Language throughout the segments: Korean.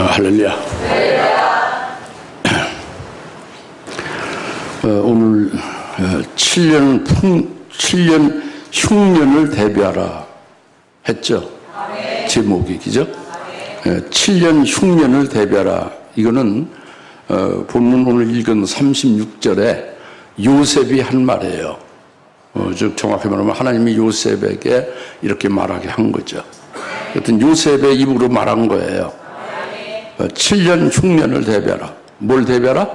할렐루야. 오늘 7년 흉년을 대비하라 했죠. 제목이, 그죠? 7년 흉년을 대비하라. 이거는 본문 오늘 읽은 36절에 요셉이 한 말이에요. 즉 정확히 말하면 하나님이 요셉에게 이렇게 말하게 한 거죠. 하여튼 요셉의 입으로 말한 거예요. 7년 흉년을 대비하라. 뭘 대비하라?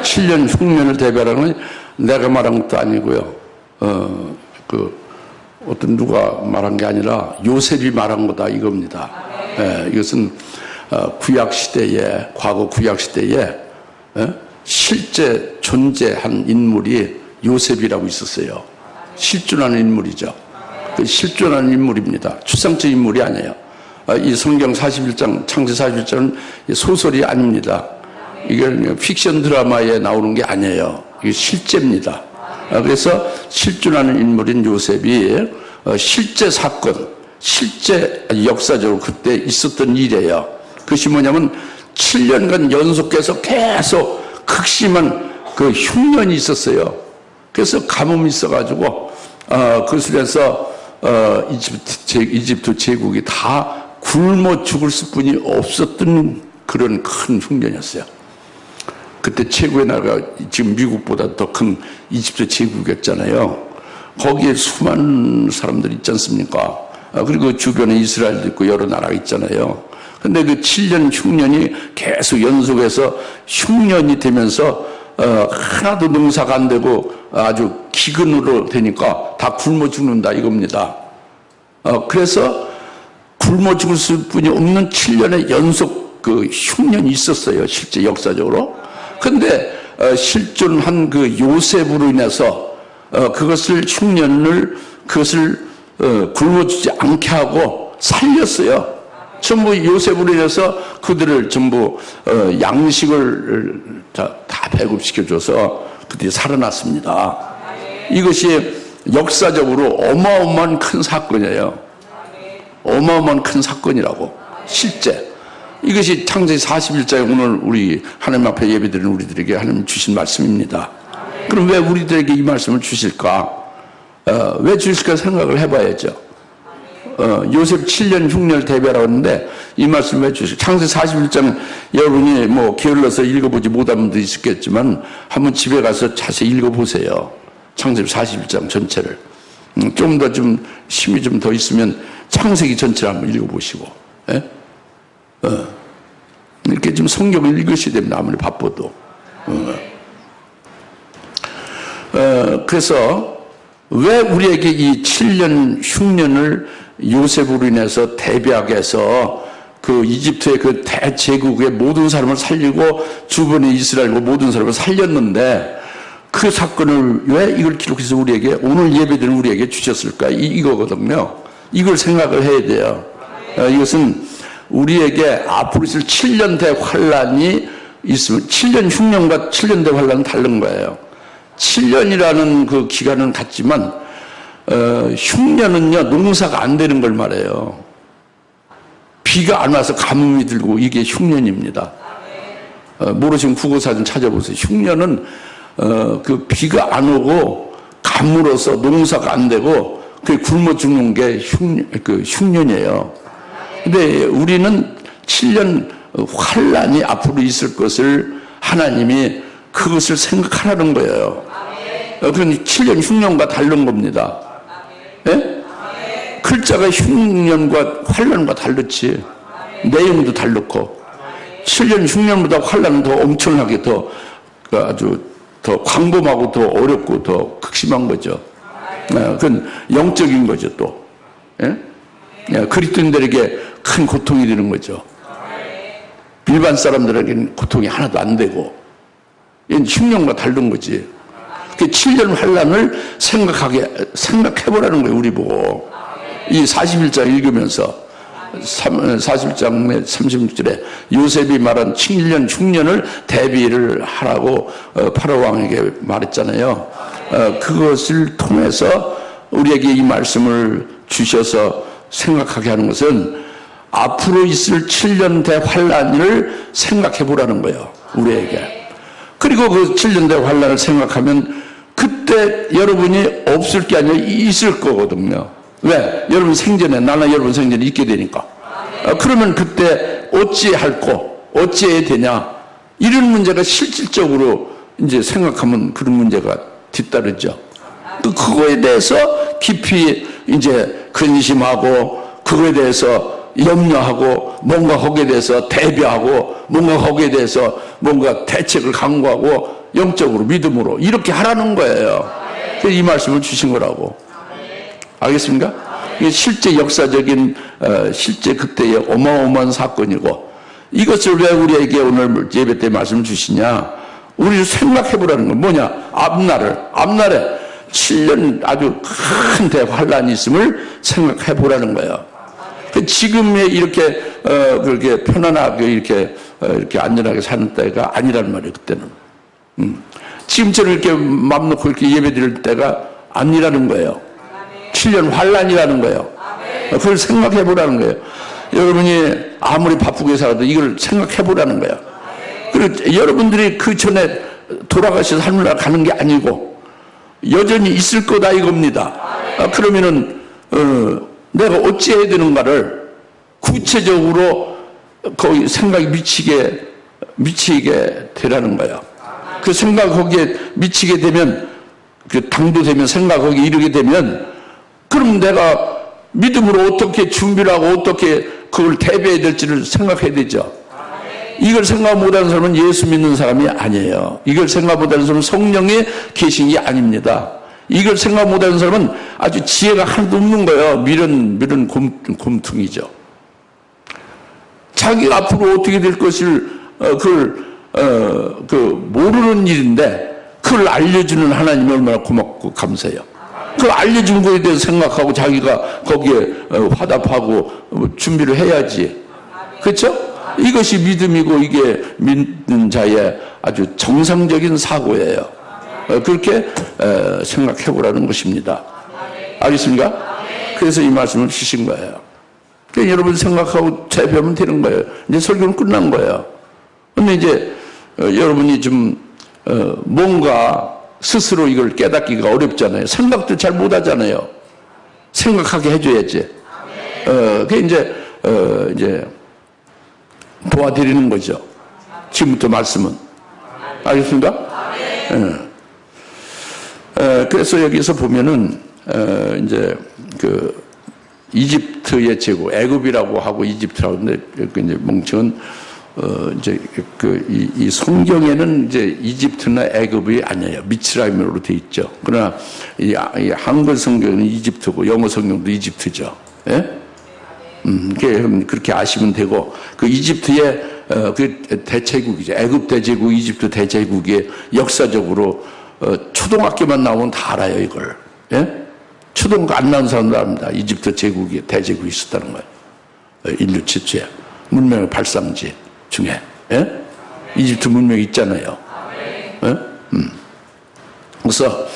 7년 흉년을 대비하라는 건 내가 말한 것도 아니고요. 어떤 누가 말한 게 아니라 요셉이 말한 거다 이겁니다. 이것은 과거 구약 시대에 실제 존재한 인물이 요셉이라고 있었어요. 실존하는 인물이죠. 실존하는 인물입니다. 추상적 인물이 아니에요. 이 성경 41장, 창세 41장은 소설이 아닙니다. 이게 픽션 드라마에 나오는 게 아니에요. 이게 실제입니다. 그래서 실존하는 인물인 요셉이 실제 사건, 실제 역사적으로 그때 있었던 일이에요. 그것이 뭐냐면 7년간 연속해서 계속 극심한 그 흉년이 있었어요. 그래서 가뭄이 있어가지고 그것을 해서 이집트 제국이 다 굶어 죽을 수뿐이 없었던 그런 큰 흉년이었어요. 그때 최고의 나라가 지금 미국보다 더 큰 이집트 제국이었잖아요. 거기에 수많은 사람들이 있지 않습니까? 그리고 주변에 이스라엘도 있고 여러 나라가 있잖아요. 근데 그 7년 흉년이 계속 연속해서 흉년이 되면서 하나도 농사가 안 되고 아주 기근으로 되니까 다 굶어 죽는다 이겁니다. 그래서 굶어 죽을 수뿐이 없는 7년의 연속 그 흉년이 있었어요. 실제 역사적으로. 근데 실존한 그 요셉으로 인해서 그것을 흉년을 굶어 죽지 않게 하고 살렸어요. 전부 요셉으로 인해서 그들을 전부 양식을 다 배급시켜줘서 그들이 살아났습니다. 이것이 역사적으로 어마어마한 큰 사건이에요. 어마어마한 큰 사건이라고. 실제 이것이 창세기 41장에 오늘 우리 하나님 앞에 예배드리는 우리들에게 하나님 주신 말씀입니다. 그럼 왜 우리들에게 이 말씀을 주실까? 왜 주실까 생각을 해봐야죠. 요셉 7년 흉년을 대비하라고 했는데 이 말씀을 왜 주실까? 창세기 41장 여러분이 뭐 게을러서 읽어보지 못한 분도 있었겠지만 한번 집에 가서 자세히 읽어보세요. 창세기 41장 전체를. 좀 더 좀 힘이 좀 더 있으면 창세기 전체를 한번 읽어보시고. 이렇게 좀 성경을 읽으셔야 됩니다. 아무리 바빠도. 그래서 왜 우리에게 이 7년 흉년을 요셉으로 인해서 대비하게 해서 그 이집트의 그 대제국의 모든 사람을 살리고 주변의 이스라엘과 모든 사람을 살렸는데 그 사건을 왜 이걸 기록해서 우리에게 오늘 예배드리는 우리에게 주셨을까? 이거거든요. 이걸 생각을 해야 돼요. 이것은 우리에게 앞으로 있을 7년 대환란이 있으면 7년 흉년과 7년 대환란은 다른 거예요. 7년이라는 그 기간은 같지만 흉년은요 농사가 안 되는 걸 말해요. 비가 안 와서 가뭄이 들고 이게 흉년입니다. 모르시면 국어사 좀 찾아보세요. 흉년은 그 비가 안 오고 가물어서 농사가 안 되고 그 굶어 죽는 게 흉년이에요. 근데 우리는 7년 환란이 앞으로 있을 것을 하나님이 그것을 생각하라는 거예요. 그건 7년 흉년과 다른 겁니다. 예? 글자가 흉년과 환란과 다르지. 내용도 다르고 7년 흉년보다 환란은 더 엄청나게 더 아주 더 광범하고 더 어렵고 더 극심한 거죠. 그건 영적인 거죠 또. 예? 그리스도인들에게 큰 고통이 되는 거죠. 일반 사람들에게는 고통이 하나도 안 되고 이건 흉년과 다른 거지. 그 7년 환란을 생각해보라는 거예요. 우리 보고 이 41장 읽으면서 41장 36절에 요셉이 말한 7년 흉년을 대비를 하라고 파라오 왕에게 말했잖아요. 그것을 통해서 우리에게 이 말씀을 주셔서 생각하게 하는 것은 앞으로 있을 7년 대환란을 생각해 보라는 거예요, 우리에게. 그리고 그 7년 대환란을 생각하면 그때 여러분이 없을 게 아니라 있을 거거든요. 왜? 여러분 생전에, 나나 여러분 생전에 있게 되니까. 그러면 그때 어찌할꼬, 어찌해야 되냐, 이런 문제가 실질적으로 이제 생각하면 그런 문제가 뒤따르죠. 그거에 대해서 깊이 이제 근심하고, 그거에 대해서 염려하고, 뭔가 거기에 대해서 대비하고, 뭔가 거기에 대해서 뭔가 대책을 강구하고, 영적으로, 믿음으로 이렇게 하라는 거예요. 그래서 이 말씀을 주신 거라고. 알겠습니까? 이게 실제 역사적인, 실제 그때의 어마어마한 사건이고, 이것을 왜 우리에게 오늘 예배 때 말씀 주시냐? 우리를 생각해 보라는 건 뭐냐? 앞날에 7년 아주 큰 대환란이 있음을 생각해 보라는 거예요. 지금의 이렇게, 그렇게 편안하게 이렇게 안전하게 사는 때가 아니란 말이에요, 그때는. 지금처럼 이렇게 맘 놓고 이렇게 예배 드릴 때가 아니라는 거예요. 7년 환란이라는 거예요. 그걸 생각해 보라는 거예요. 여러분이 아무리 바쁘게 살아도 이걸 생각해 보라는 거예요. 그리고 여러분들이 그 전에 돌아가셔서 하늘나라 가는 게 아니고 여전히 있을 거다 이겁니다. 그러면은 내가 어찌해야 되는가를 구체적으로 거기 생각이 미치게 되라는 거예요. 그 생각 거기에 미치게 되면, 그 당도되면, 생각 거기에 이르게 되면, 그럼 내가 믿음으로 어떻게 준비를 하고 어떻게 그걸 대비해야 될지를 생각해야 되죠. 이걸 생각 못하는 사람은 예수 믿는 사람이 아니에요. 이걸 생각 못하는 사람은 성령에 계신 게 아닙니다. 이걸 생각 못하는 사람은 아주 지혜가 하나도 없는 거예요. 미련 곰퉁이죠. 자기가 앞으로 어떻게 될 것을 모르는 일인데 그걸 알려주는 하나님이 얼마나 고맙고 감사해요. 그 알려준 거에 대해서 생각하고 자기가 거기에 화답하고 준비를 해야지. 그렇죠? 이것이 믿음이고 이게 믿는 자의 아주 정상적인 사고예요. 그렇게 생각해 보라는 것입니다. 알겠습니까? 그래서 이 말씀을 주신 거예요. 그러니까 여러분 생각하고 재배하면 되는 거예요. 이제 설교는 끝난 거예요. 근데 이제 여러분이 좀 뭔가 스스로 이걸 깨닫기가 어렵잖아요. 생각도 잘 못하잖아요. 생각하게 해줘야지. 그게 이제 도와드리는 거죠. 지금부터 말씀은. 알겠습니까? 그래서 여기서 보면은 이제 그 이집트의 제국, 애굽이라고 하고 이집트라고 하는데 이제 멍청은 이제 이 성경에는 이제 이집트나 애굽이 아니에요. 미츠라임으로 돼 있죠. 그러나 이 한글 성경은 이집트고 영어 성경도 이집트죠. 예? 그렇게 아시면 되고, 그 이집트의 그 대제국이죠. 애굽 대제국, 이집트 대제국이 역사적으로 초등학교만 나오면 다 알아요, 이걸. 예? 초등학교 안 나온 사람도 압니다. 이집트 제국이 대제국이 있었다는 거예요. 인류 최초의 문명의 발상지 중에. 예? 이집트 문명이 있잖아요. 예? 그래서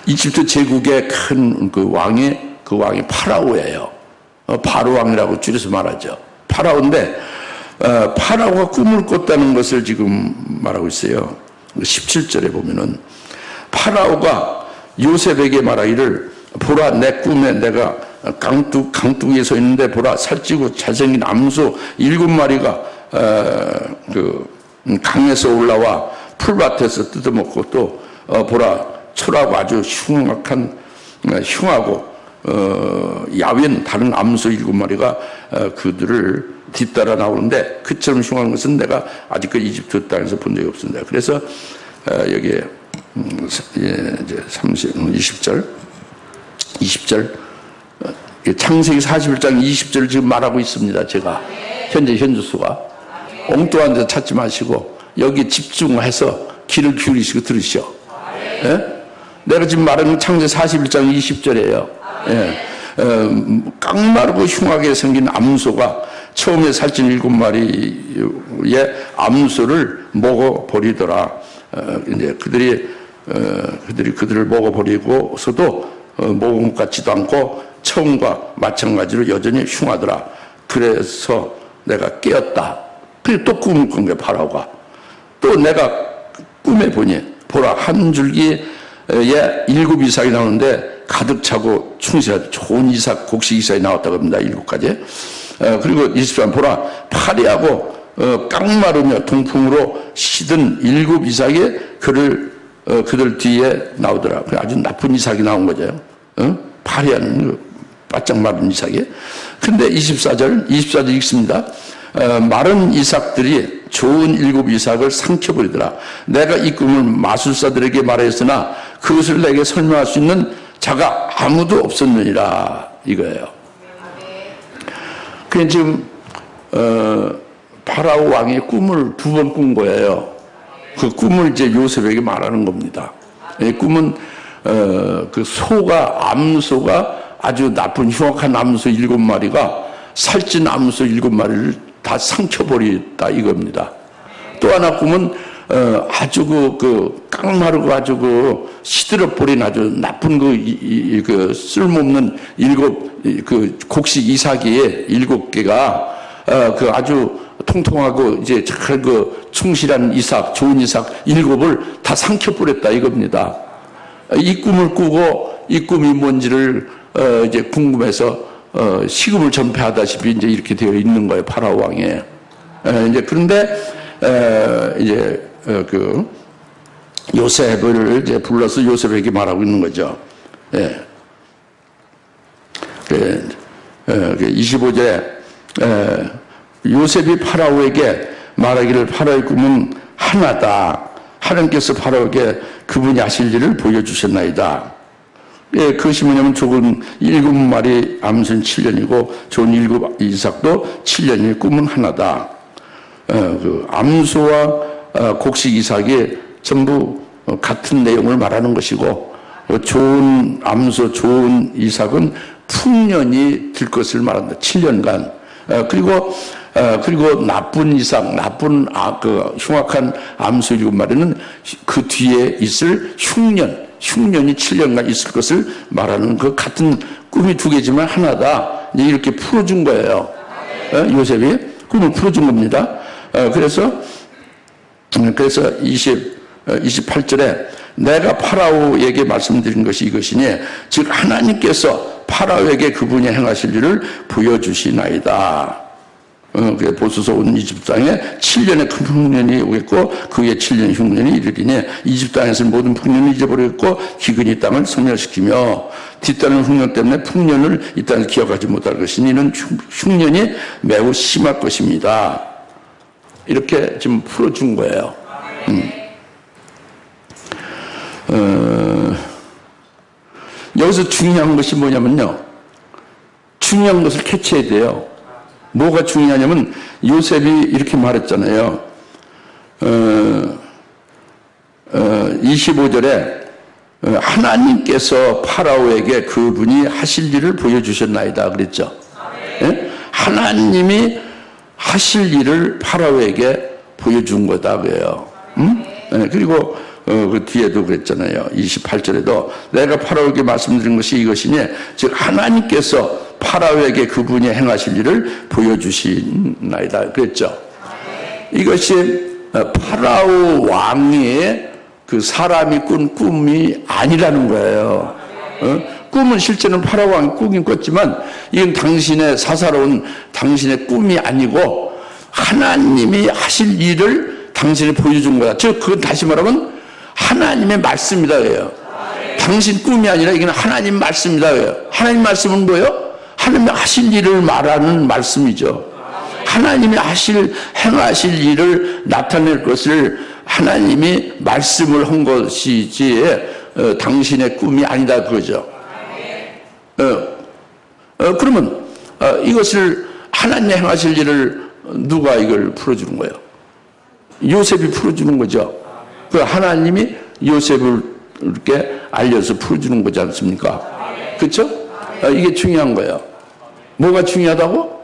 이집트 제국의 큰 그 왕이 파라오예요. 바로 왕이라고 줄여서 말하죠. 파라오인데 파라오가 꿈을 꿨다는 것을 지금 말하고 있어요. 17절에 보면은 파라오가 요셉에게 말하기를, 보라, 내 꿈에 내가 강둑이에 서 있는데 보라, 살찌고 잘생긴 암소 7마리가 강에서 올라와 풀밭에서 뜯어먹고, 또 보라, 철하고 아주 흉하고 야윈 다른 암소 7마리가 그들을 뒤따라 나오는데, 그처럼 흉한 것은 내가 아직까지 이집트 땅에서 본 적이 없습니다. 그래서 여기에 이제 20절 창세기 41장 20절 지금 말하고 있습니다. 제가 현주수가 엉뚱한 데 찾지 마시고 여기 집중해서 귀를 기울이시고 들으시오. 예? 내가 지금 말하는 창세기 41장 20절이에요. 예. 깡마르고 흉하게 생긴 암소가 처음에 살찐 7마리의 암소를 먹어버리더라. 이제 그들을 먹어버리고서도 먹은 것 같지도 않고 처음과 마찬가지로 여전히 흉하더라. 그래서 내가 깨었다. 그리고 또 꿈을 꾼 거야, 파라오가. 또 내가 꿈에 보니, 보라, 한 줄기에 7 이삭이 나오는데 가득 차고 충실한 좋은 이삭, 곡식 이삭이 나왔다고 합니다. 7가지. 그리고 23, 보라, 파리하고 깡마르며 동풍으로 시든 7 이삭이 그들 뒤에 나오더라. 아주 나쁜 이삭이 나온 거죠. 파리한 바짝 마른 이삭이. 근데 24절 읽습니다. 마른 이삭들이 좋은 7 이삭을 삼켜버리더라. 내가 이 꿈을 마술사들에게 말했으나 그것을 내게 설명할 수 있는 자가 아무도 없었느니라. 이거예요. 그냥 지금 파라오 왕이 꿈을 2번 꾼 거예요. 그 꿈을 이제 요셉에게 말하는 겁니다. 이 꿈은 그 암소가 아주 나쁜 흉악한 암소 7마리가 살찐 암소 7마리를 다 삼켜버리다 이겁니다. 또 하나 꿈은 아주 그 깡마르고 아주 시들어버린 아주 나쁜 그 쓸모없는 7 곡식 이삭이 7개가 그 아주 통통하고 이제 잘 충실한 이삭, 좋은 이삭 7을 다 삼켜버렸다 이겁니다. 이 꿈을 꾸고 이 꿈이 뭔지를 이제 궁금해서 시금을 전폐하다시피 이제 이렇게 되어 있는 거예요, 파라오 왕에. 이제 그런데 이제 그 요셉을 이제 불러서 요셉에게 말하고 있는 거죠. 예. 25절에 요셉이 파라오에게 말하기를 파라오의 꿈은 하나다. 하나님께서 파라오에게 그분이 하실 일을 보여주셨나이다. 예, 그것이 뭐냐면 좋은 7마리 암소는 7년이고 좋은 7 이삭도 7년이 꿈은 하나다. 그 암소와 곡식 이삭이 전부 같은 내용을 말하는 것이고 좋은 암소, 좋은 이삭은 풍년이 될 것을 말한다. 7년간. 그리고 나쁜 이삭, 나쁜 그 흉악한 암소 7마리는 그 뒤에 있을 흉년이 7년간 있을 것을 말하는 그 같은 꿈이 2개지만 하나다. 이렇게 풀어준 거예요. 요셉이 꿈을 풀어준 겁니다. 그래서 28절에 내가 파라오에게 말씀드린 것이 이것이니 즉 하나님께서 파라오에게 그분이 행하실 일을 보여주시나이다. 보소서 온 이집트 땅에 7년의 큰 흉년이 오겠고 그 후에 7년의 흉년이 이르리니 이집트 땅에서 모든 풍년을 잊어버렸고 기근이 땅을 소멸시키며 뒤따르는 흉년 때문에 풍년을 이 땅에서 기억하지 못할 것이니 이는 흉년이 매우 심할 것입니다. 이렇게 지금 풀어준 거예요. 여기서 중요한 것이 뭐냐면요, 중요한 것을 캐치해야 돼요. 뭐가 중요하냐면 요셉이 이렇게 말했잖아요. 25절에 하나님께서 파라오에게 그분이 하실 일을 보여주셨나이다 그랬죠. 예? 하나님이 하실 일을 파라오에게 보여준 거다 그래요. 예, 그리고 그 뒤에도 그랬잖아요. 28절에도 내가 파라오에게 말씀드린 것이 이것이니 즉 하나님께서 파라오에게 그분이 행하실 일을 보여주시나이다 그랬죠. 이것이 파라오 왕의 그 사람이 꾼 꿈이 아니라는 거예요. 꿈은 실제는 파라오 왕이 꾸긴 꿨지만 이건 당신의 사사로운 당신의 꿈이 아니고 하나님이 하실 일을 당신이 보여준 거다. 즉 그건 다시 말하면 하나님의 말씀이다 그래요. 당신 꿈이 아니라 이건 하나님 말씀이다 그래요. 하나님 말씀은 뭐예요? 하나님이 하실 일을 말하는 말씀이죠. 하나님이 행하실 일을 나타낼 것을 하나님이 말씀을 한 것이지 당신의 꿈이 아니다 그거죠. 그러면 이것을 하나님이 행하실 일을 누가 이걸 풀어주는 거예요? 요셉이 풀어주는 거죠. 그 하나님이 요셉을 이렇게 알려서 풀어주는 거지 않습니까? 그렇죠? 이게 중요한 거예요. 뭐가 중요하다고?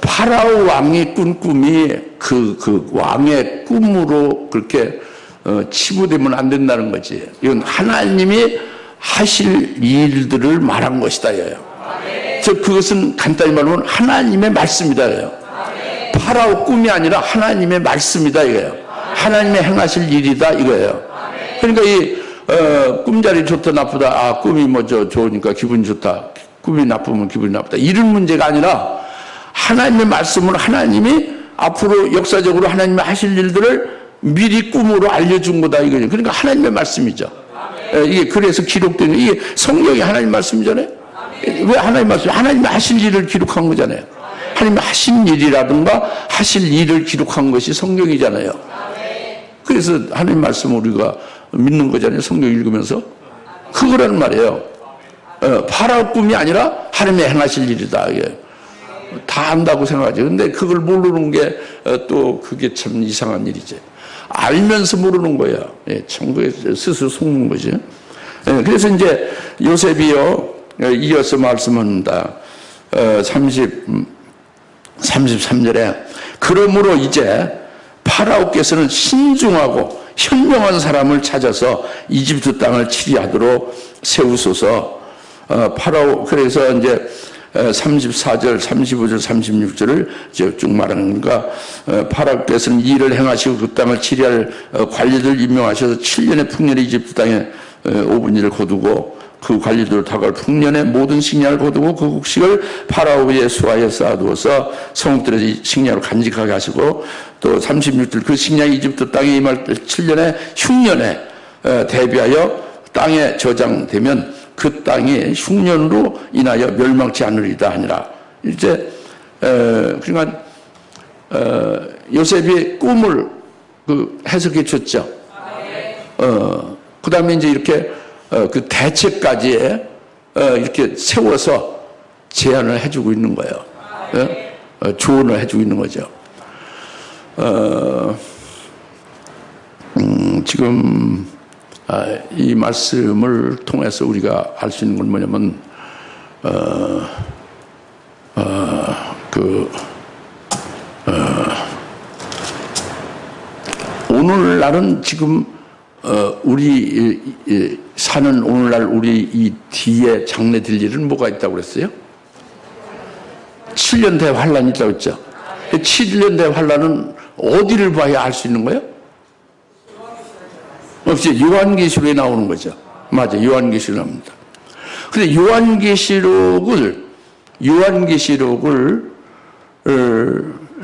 파라오 왕이 꾼 꿈이 그 왕의 꿈으로 그렇게 치부되면 안 된다는 거지. 이건 하나님이 하실 일들을 말한 것이다. 그것은 간단히 말하면 하나님의 말씀이다 이거예요. 파라오 꿈이 아니라 하나님의 말씀이다 이거예요. 하나님의 행하실 일이다 이거예요. 그러니까 이 꿈자리 좋다 나쁘다, 꿈이 좋으니까 기분이 좋다, 꿈이 나쁘면 기분이 나쁘다, 이런 문제가 아니라 하나님의 말씀을 하나님이 앞으로 역사적으로 하나님의 하실 일들을 미리 꿈으로 알려준 거다 이거죠. 그러니까 하나님의 말씀이죠. 이게 그래서 기록된, 이게 성경이 하나님 말씀이잖아요. 왜 하나님 말씀? 하나님의 하실 일을 기록한 거잖아요. 하나님의 하신 일이라든가 하실 일을 기록한 것이 성경이잖아요. 그래서 하나님 말씀을 우리가 믿는 거잖아요. 성경 읽으면서. 그거라는 말이에요. 파라오 꿈이 아니라 하나님의 행하실 일이다. 이게 다 안다고 생각하죠. 근데 그걸 모르는 게 또 그게 참 이상한 일이지. 알면서 모르는 거야. 참 그게 스스로 속는 거지. 그래서 이제 요셉이요, 이어서 말씀합니다. 33절에 그러므로 이제 파라오께서는 신중하고 현명한 사람을 찾아서 이집트 땅을 치리하도록 세우소서. 파라오, 그래서 이제 34절, 35절, 36절을 쭉 말하는가. 파라오께서는 이 일을 행하시고 그 땅을 치리할 관리들 임명하셔서 7년의 풍년의 이집트 땅에 5분일을 거두고 그 관리들 다가올 풍년의 모든 식량을 거두고 그 곡식을 파라오의 수하에 쌓아두어서 성읍들의 식량을 간직하게 하시고 또 36절 그 식량이 이집트 땅에 임할 7년의 흉년에 대비하여 땅에 저장되면 그 땅이 흉년으로 인하여 멸망치 않으리다 하니라. 이제 그러니까 요셉이 꿈을 해석해 줬죠. 그 다음에 이제 이렇게 그 대책까지 이렇게 세워서 제안을 해주고 있는 거예요. 조언을 해주고 있는 거죠. 지금 이 말씀을 통해서 우리가 알 수 있는 건 뭐냐면 오늘날은 지금 우리 사는 오늘날 우리 이 뒤에 장래될 일은 뭐가 있다고 그랬어요? 7년 대환란이 있다고 했죠. 7년 대환란은 어디를 봐야 알 수 있는 거예요? 없이 요한계시록에 나오는 거죠. 맞아요. 요한계시록 나옵니다. 근데 요한계시록을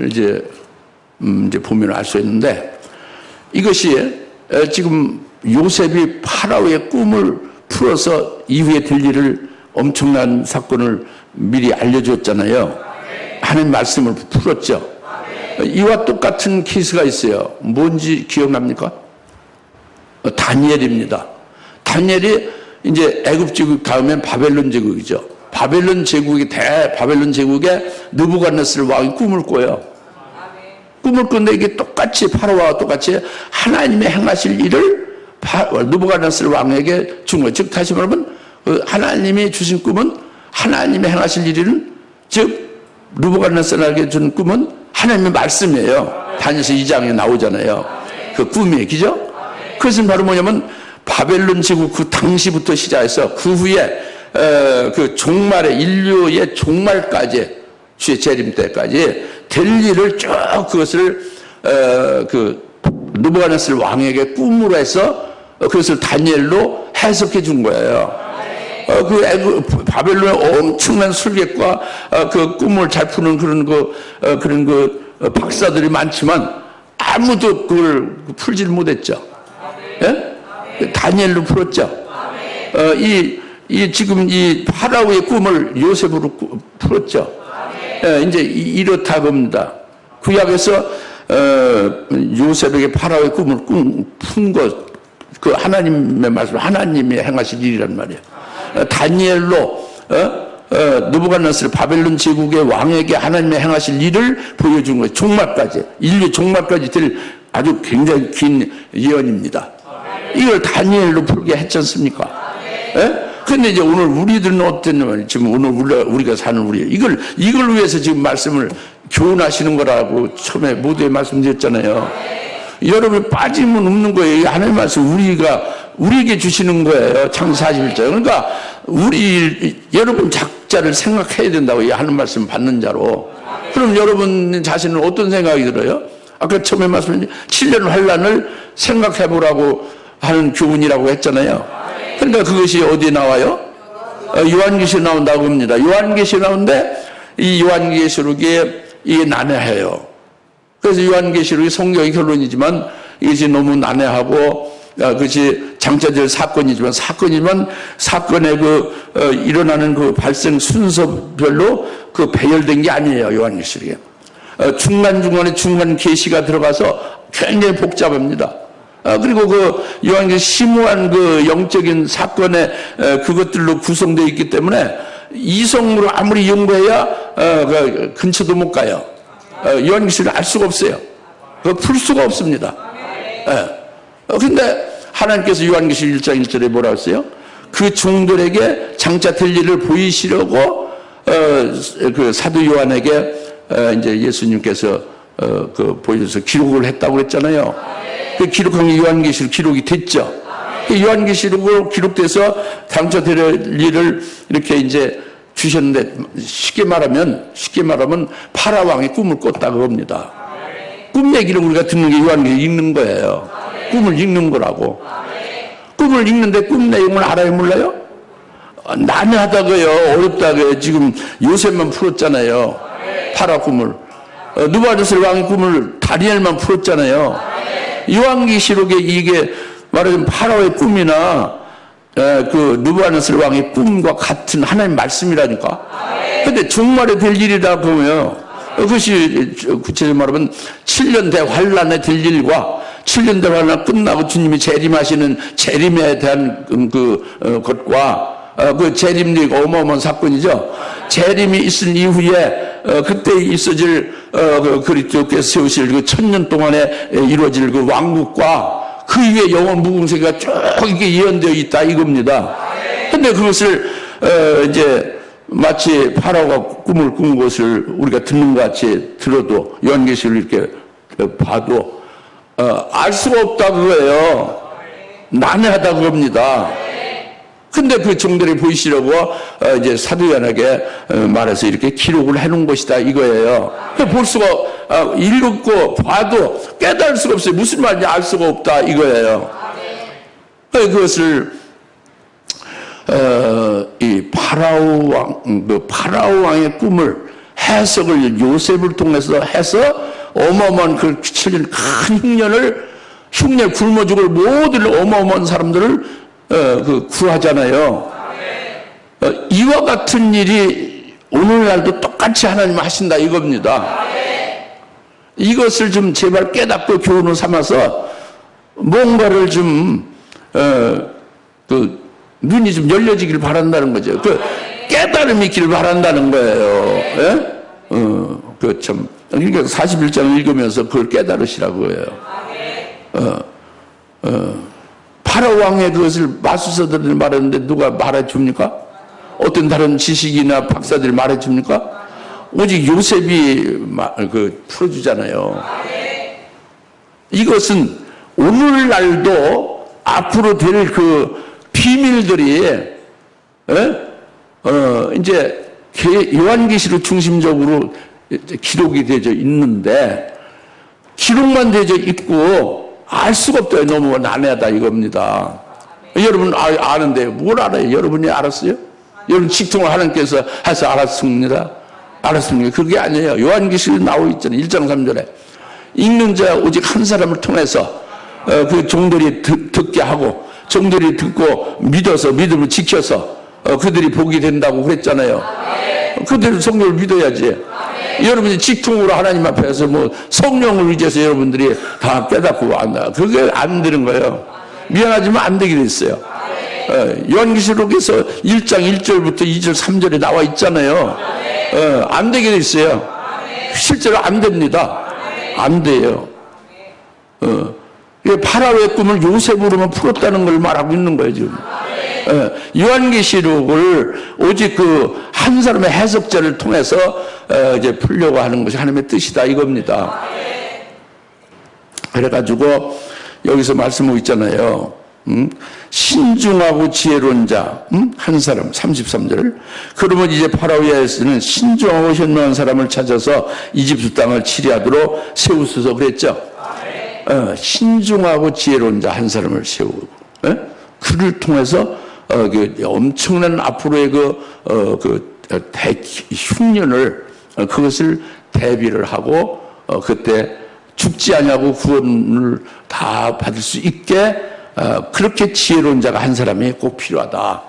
이제 보면 알 수 있는데 이것이 지금 요셉이 파라오의 꿈을 풀어서 이후에 될 일을 엄청난 사건을 미리 알려줬잖아요. 하나님 말씀을 풀었죠. 이와 똑같은 케이스가 있어요. 뭔지 기억납니까? 다니엘입니다. 다니엘이 이제 애굽 제국 다음엔 바벨론 제국이죠. 바벨론 제국의 바벨론 제국에 느부갓네살 왕이 꿈을 꿔요. 꿈을 꾼데 이게 똑같이 파라오와 똑같이 하나님의 행하실 일을 느부갓네살 왕에게 준 거예요. 즉 다시 말하면 하나님이 주신 꿈은 하나님의 행하실 일은 즉 느부갓네살에게 준 꿈은 하나님의 말씀이에요. 다니엘서 2장에 나오잖아요. 그 꿈이 그죠? 그것은 바로 뭐냐면 바벨론 제국 그 당시부터 시작해서 그 후에 그 종말의 인류의 종말까지 주의 재림 때까지 될 일을 쭉 그것을 그 느부갓네살 왕에게 꿈으로 해서 그것을 다니엘로 해석해 준 거예요. 그 바벨론의 엄청난 술객과 그 꿈을 잘 푸는 그런 박사들이 많지만 아무도 그걸 풀지를 못했죠. 예? 다니엘로 풀었죠. 지금 이 파라오의 꿈을 요셉으로 풀었죠. 이제 이렇다 봅니다. 구약에서 요셉에게 파라오의 꿈을 푼 것, 그 하나님의 말씀, 하나님이 행하실 일이란 말이에요. 다니엘로 느부갓네살 바벨론 제국의 왕에게 하나님의 행하실 일을 보여준 거예요. 종말까지, 인류 종말까지 될 아주 굉장히 긴 예언입니다. 이걸 다니엘로 풀게 했지 않습니까? 그런데 이제 오늘 우리들은 어땠냐면 지금 오늘 우리가 사는 이걸 위해서 지금 말씀을 교훈하시는 거라고 처음에 모두에 말씀드렸잖아요. 여러분이 빠지면 없는 거예요. 하나님 말씀 우리에게 주시는 거예요. 창세기 41장. 그러니까 여러분 자를 생각해야 된다고 하는 말씀 받는 자로. 그럼 여러분 자신은 어떤 생각이 들어요? 아까 처음에 말씀드린 7년 환란을 생각해 보라고 하는 교훈이라고 했잖아요. 그러니까 그것이 어디에 나와요? 요한계시록에 나온다고 합니다. 요한계시록에 나오는데 이 요한계시록에 이게 난해해요. 그래서 요한계시록이 성경의 결론이지만 이것이 너무 난해하고 그것이 장차될 사건이지만 사건의 일어나는 그 발생 순서별로 배열된 게 아니에요. 요한계시록에 중간중간에 중간 계시가 들어가서 굉장히 복잡합니다. 그리고 요한계시록 심오한 영적인 사건의 그것들로 구성되어 있기 때문에 이성으로 아무리 연구해야 근처도 못 가요. 요한계시록을 알 수가 없어요. 풀 수가 없습니다. 근데 하나님께서 요한계시록 1장 1절에 뭐라고 했어요? 그 종들에게 장차 될 일을 보이시려고 그 사도 요한에게 이제 예수님께서 보여줘서 기록을 했다고 했잖아요. 그 기록한 게 요한계시록 기록이 됐죠. 요한계시록으로 기록돼서 장차 될 일을 이렇게 이제 주셨는데 쉽게 말하면 파라 왕이 꿈을 꿨다고 합니다. 꿈 얘기를 우리가 듣는 게 요한계시록 읽는 거예요. 꿈을 읽는 거라고. 꿈을 읽는데 꿈 내용을 알아요, 몰라요? 난해하다고요, 어렵다고요. 지금 요셉만 풀었잖아요. 파라 꿈을. 누부갓네살 왕의 꿈을 다니엘만 풀었잖아요. 요한계시록에 이게 말하자면 파라오의 꿈이나 누부갓네살 왕의 꿈과 같은 하나님 말씀이라니까. 근데 종말에 될 일이라 보면 그것이 구체적으로 말하면 7년 대환란에 될 일과 7년 대환란 끝나고 주님이 재림하시는 재림에 대한 것과 그 재림이 어마어마한 사건이죠. 재림이 있은 이후에 그때 있어질 그리스도께서 세우실 그 1000년 동안에 이루어질 그 왕국과 그 위에 영원 무궁세가 쭉 이게 예언되어 있다 이겁니다. 근데 그것을 이제 마치 파라오가 꿈을 꾼 것을 우리가 듣는 것 같이 들어도 요한계시록을 이렇게 봐도 알 수가 없다 그거예요. 난해하다 그겁니다. 근데 그 종들이 보이시려고 이제 사도 요한에게 말해서 이렇게 기록을 해놓은 것이다 이거예요. 볼 수가 읽고 봐도 깨달을 수가 없어요. 무슨 말인지 알 수가 없다 이거예요. 그것을 이 파라오 왕의 꿈을 해석을 요셉을 통해서 해서 어마어마한 그 7년 큰 흉년을 굶어 죽을 모든 어마어마한 사람들을 구하잖아요. 이와 같은 일이 오늘날도 똑같이 하나님 하신다 이겁니다. 이것을 좀 제발 깨닫고 교훈을 삼아서 뭔가를 좀 눈이 좀 열려지길 바란다는 거죠. 깨달음이 있기를 바란다는 거예요. 그러니까 41장을 읽으면서 그걸 깨달으시라고 해요. 파라오 왕의 그것을 마술사들이 말하는데 누가 말해줍니까? 어떤 다른 지식이나 박사들이 말해줍니까? 오직 요셉이 풀어주잖아요. 이것은 오늘날도 앞으로 될 그 비밀들이 이제 요한계시록 중심적으로 기록이 되어 있는데 기록만 되어 있고 알 수가 없다. 너무 난해하다 이겁니다. 여러분 아는데 뭘 알아요? 여러분이 알았어요? 여러분 직통을 하나님께서 해서 알았습니다. 그게 아니에요. 요한계시록에 나와 있잖아요. 1장 3절에 읽는 자 오직 한 사람을 통해서 그 종들이 듣게 하고 종들이 듣고 믿어서 믿음을 지켜서 그들이 복이 된다고 그랬잖아요. 그들 성령을 믿어야지. 여러분이 직통으로 하나님 앞에서 성령을 의지해서 여러분들이 다 깨닫고 안다. 그게 안 되는 거예요. 미안하지만 안 되게 됐어요. 요한계시록에서 1장 1절부터 2절 3절에 나와 있잖아요. 안 되게 됐어요. 실제로 안 됩니다. 안 돼요. 파라오의 꿈을 요셉으로만 풀었다는 걸 말하고 있는 거예요 지금. 요한계시록을 오직 한 사람의 해석자를 통해서 이제 풀려고 하는 것이 하나님의 뜻이다 이겁니다. 그래가지고 여기서 말씀하고 있잖아요. 신중하고 지혜로운 자, 한 사람, 33절. 그러면 이제 파라오에서는 신중하고 현명한 사람을 찾아서 이집트 땅을 치리하도록 세우소서 그랬죠. 신중하고 지혜로운 자 한 사람을 세우고, 그를 통해서 그 엄청난 앞으로의 흉년을 그것을 대비를 하고 그때 죽지 아니하고 구원을 다 받을 수 있게 그렇게 지혜로운 자가 한 사람이 꼭 필요하다.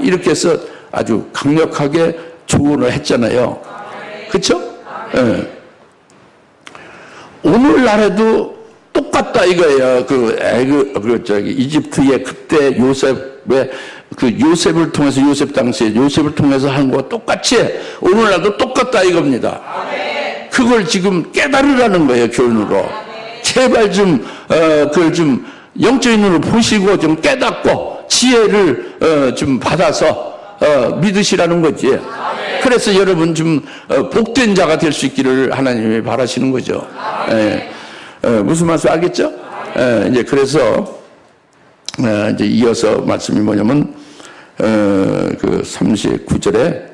이렇게 해서 아주 강력하게 조언을 했잖아요. 그렇죠? 오늘날에도 똑같다 이거예요. 이집트의 그때 요셉을 통해서 요셉 당시에 요셉을 통해서 한 거와 똑같이 오늘날도 똑같다 이겁니다. 그걸 지금 깨달으라는 거예요, 교훈으로. 제발 좀 그걸 좀 영적인 눈으로 보시고 좀 깨닫고 지혜를 좀 받아서 믿으시라는 거지. 그래서 여러분 좀 복된 자가 될 수 있기를 하나님이 바라시는 거죠. 무슨 말씀 알겠죠? 이제 그래서 이제 이어서 말씀이 뭐냐면 그 39절에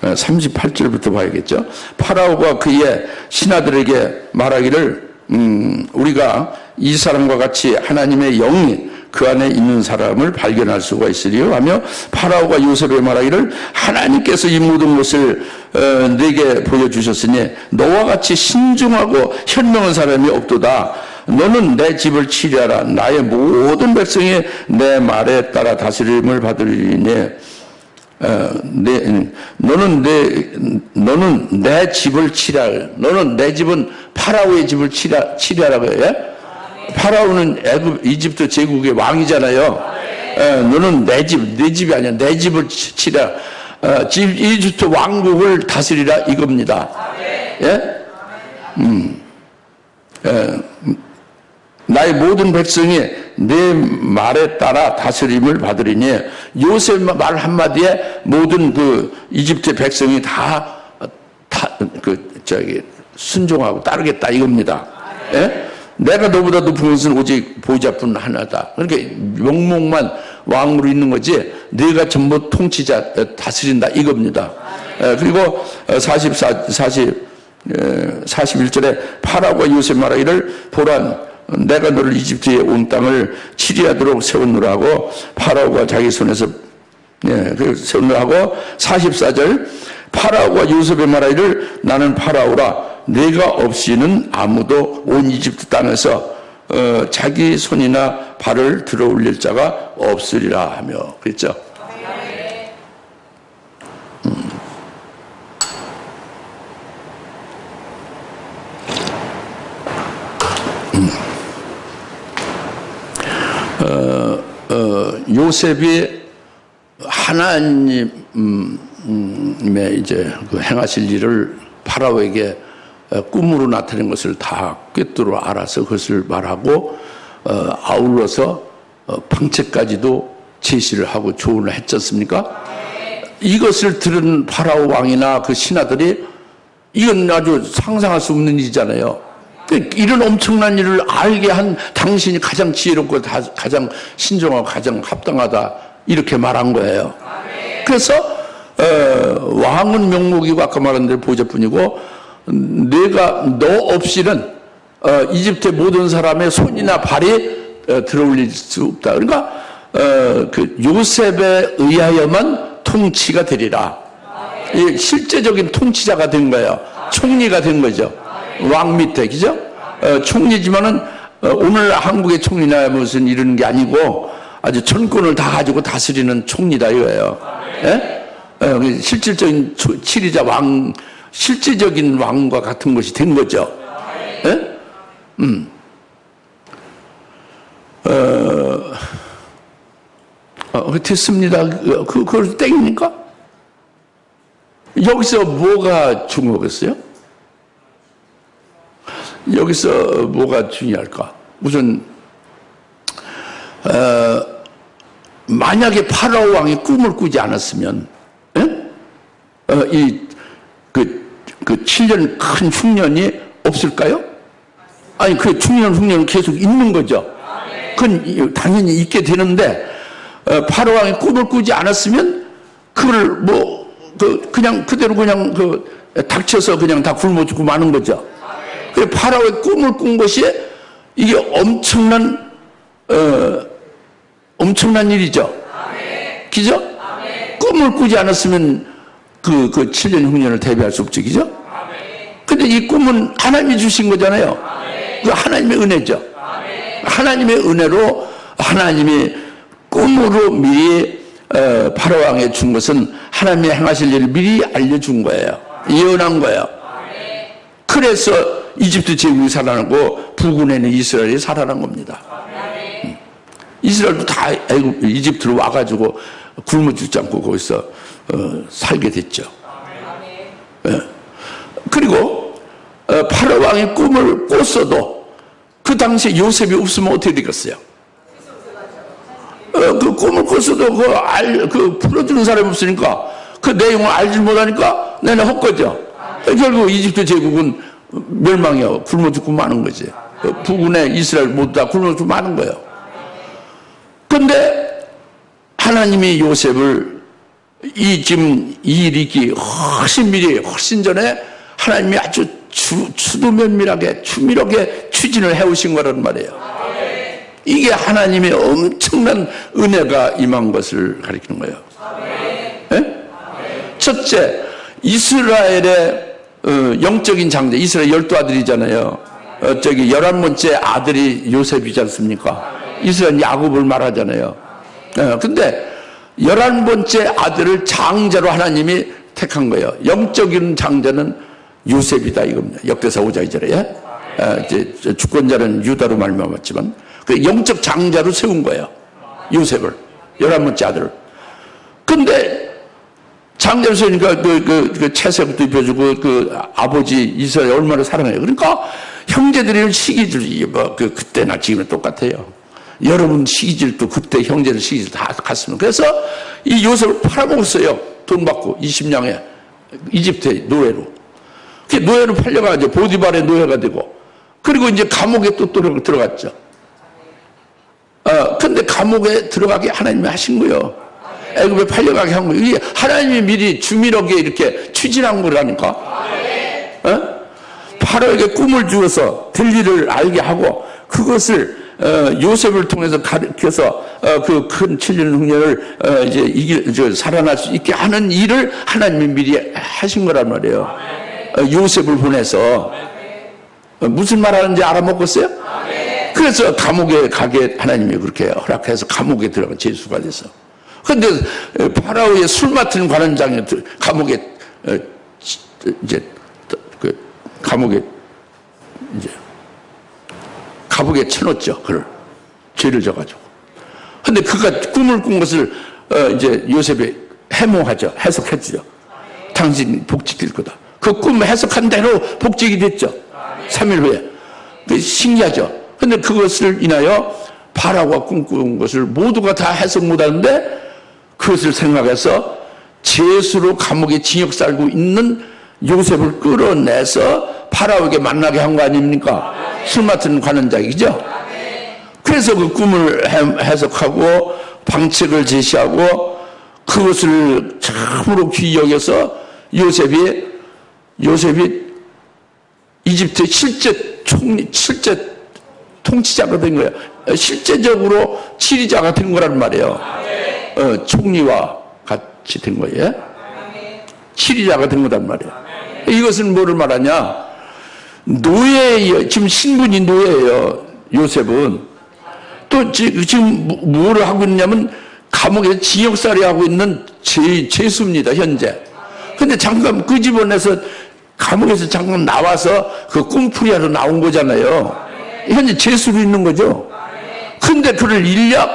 38절부터 봐야겠죠. 파라오가 그의 신하들에게 말하기를 우리가 이 사람과 같이 하나님의 영이 그 안에 있는 사람을 발견할 수가 있으리요 하며 파라오가 요셉에 말하기를 하나님께서 이 모든 것을 내게 보여주셨으니 너와 같이 신중하고 현명한 사람이 없도다. 너는 내 집을 치리하라. 나의 모든 백성이 내 말에 따라 다스림을 받으리니 너는 내 집을 치리하라. 너는 내 집은 파라오의 집을 치리하라고 해. 파라오는 이집트 제국의 왕이잖아요. 너는 내 집이 아니야. 내 집을 치리하라. 이집트 왕국을 다스리라 이겁니다. 나의 모든 백성이 내 말에 따라 다스림을 받으리니 요셉 말 한마디에 모든 그 이집트 백성이 순종하고 따르겠다 이겁니다. 내가 너보다 높은 것은 오직 보좌뿐 하나다. 그러니까 명목만 왕으로 있는 거지 네가 전부 통치자 다스린다 이겁니다. 그리고 41절에 파라오가 요셉 말하기를 보라 내가 너를 이집트에 온 땅을 치리하도록 세웠노라 하고 파라오가 자기 손에서 세웠노라 하고 44절 파라오가 요셉에 말하기를 나는 파라오라 내가 없이는 아무도 온 이집트 땅에서 자기 손이나 발을 들어 올릴 자가 없으리라 하며 그랬죠. 요셉이 하나님의 이제 그 행하실 일을 파라오에게 꿈으로 나타낸 것을 다 꿰뚫어 알아서 그것을 말하고 아울러서 방책까지도 제시를 하고 조언을 했지 않습니까? 이것을 들은 파라오 왕이나 그 신하들이 이건 아주 상상할 수 없는 일이잖아요. 이런 엄청난 일을 알게 한 당신이 가장 지혜롭고 가장 신중하고 가장 합당하다 이렇게 말한 거예요. 그래서 왕은 명목이고 아까 말한 대로 보좌뿐이고 내가 너 없이는 이집트의 모든 사람의 손이나 발이 들어올릴 수 없다. 그러니까 그 요셉에 의하여만 통치가 되리라. 실제적인 통치자가 된 거예요. 총리가 된 거죠. 왕 밑에, 그죠? 총리지만은, 오늘 한국의 총리나 무슨 이러는 게 아니고, 아주 전권을 다 가지고 다스리는 총리다, 이거예요. 실질적인 치리자 왕, 실제적인 왕과 같은 것이 된 거죠. 됐습니다. 그걸 땡입니까? 여기서 뭐가 중요하겠어요? 여기서 뭐가 중요할까? 우선 만약에 파라오 왕이 꿈을 꾸지 않았으면 그 7년 큰 흉년이 없을까요? 아니 그 흉년은 계속 있는 거죠. 그건 당연히 있게 되는데, 파라 왕이 꿈을 꾸지 않았으면 그걸 그냥 그대로 그냥 닥쳐서 그냥 다 굶어 죽고 마는 거죠. 그 파라오의 꿈을 꾼 것이 이게 엄청난 일이죠. 그죠? 꿈을 꾸지 않았으면 그 7년 흉년을 대비할 수 없죠. 그죠? 근데 이 꿈은 하나님이 주신 거잖아요. 그 하나님의 은혜죠. 하나님의 은혜로 하나님이 꿈으로 미리 파라오왕에 준 것은 하나님이 행하실 일을 미리 알려준 거예요. 예언한 거예요. 그래서 이집트 제국이 살아나고 부근에 있는 이스라엘이 살아난 겁니다. 이스라엘도 다 이집트로 와가지고 굶어 죽지 않고 거기서 살게 됐죠. 그리고 파라오왕이 꿈을 꿨어도 그 당시에 요셉이 없으면 어떻게 되겠어요? 그 꿈을 꿨어도 풀어주는 사람이 없으니까 그 내용을 알지 못하니까 내내 헛거죠. 결국 이집트 제국은 멸망이요. 굶어 죽고 마는 거지. 부근에 이스라엘 모두 다 굶어 죽고 마는 거예요. 그런데 하나님이 요셉을 지금 이 일이 있기 훨씬 미리, 훨씬 전에 하나님이 아주 추도면밀하게, 추밀하게 추진을 해오신 거란 말이에요. 이게 하나님의 엄청난 은혜가 임한 것을 가리키는 거예요. 네? 첫째, 이스라엘의 영적인 장자, 이스라엘 12아들이잖아요. 11번째 아들이 요셉이지 않습니까? 이스라엘 야곱을 말하잖아요. 근데 11번째 아들을 장자로 하나님이 택한 거예요. 영적인 장자는 요셉이다 이겁니다. 역대사 5장 2절에 주권자는 유다로 말미암았지만 그 영적 장자로 세운 거예요. 요셉을 11번째 아들을. 근데 장자로 세우니까 그 채색도 입혀주고 그 아버지 이스라엘 얼마나 사랑해요. 그러니까 형제들이 시기질 그때나 지금은 똑같아요. 여러분 시기질도 그때 형제들 시기질 다 갔으면. 그래서 이 요셉을 팔아먹었어요. 돈 받고 20냥에 이집트의 노예로. 그 노예로 팔려가지고 보디발의 노예가 되고 그리고 이제 감옥에 또 들어갔죠. 근데 감옥에 들어가게 하나님이 하신 거예요. 애굽에 팔려가게 한 거예요. 이게 하나님이 미리 주밀하게 이렇게 추진한 거라니까. 파라오에게 꿈을 주어서 진리를 알게 하고 그것을 요셉을 통해서 가르쳐서 그 큰 7년 흉년을 이제 살아날 수 있게 하는 일을 하나님이 미리 하신 거란 말이에요. 요셉을 보내서 무슨 말 하는지 알아먹었어요? 그래서 감옥에 가게 하나님이 그렇게 허락해서 감옥에 들어간 죄수가 돼서. 그런데 파라오의 술 맡은 관원장이 감옥에 감옥에 쳐넣었죠. 그를 죄를 져가지고. 근데 그가 꿈을 꾼 것을 이제 요셉이 해몽하죠. 해석했죠. 당신 복직될 거다. 그 꿈 해석한 대로 복직이 됐죠. 3일 후에. 그 신기하죠. 근데 그것을 인하여 파라오가 꿈꾼 것을 모두가 다 해석 못하는데 그것을 생각해서 죄수로 감옥에 징역 살고 있는 요셉을 끌어내서 파라오에게 만나게 한 거 아닙니까? 술 맡은 관원장이죠. 그래서 그 꿈을 해석하고 방책을 제시하고 그것을 참으로 귀히 여겨서 요셉이 이집트의 실제 통치자가 된 거예요. 실제적으로 치리자가 된 거란 말이에요. 총리와 같이 된 거예요. 치리자가 된 거란 말이에요. 이것은 뭐를 말하냐? 노예예요. 지금 신분이 노예예요. 요셉은. 또 지금 뭐를 하고 있냐면 감옥에서 징역살이 하고 있는 죄수입니다. 현재. 근데 잠깐 그 집안에서 감옥에서 잠깐 나와서 그 꿈풀이하러 나온 거잖아요. 현재 죄수로 있는 거죠. 근데 그를 인력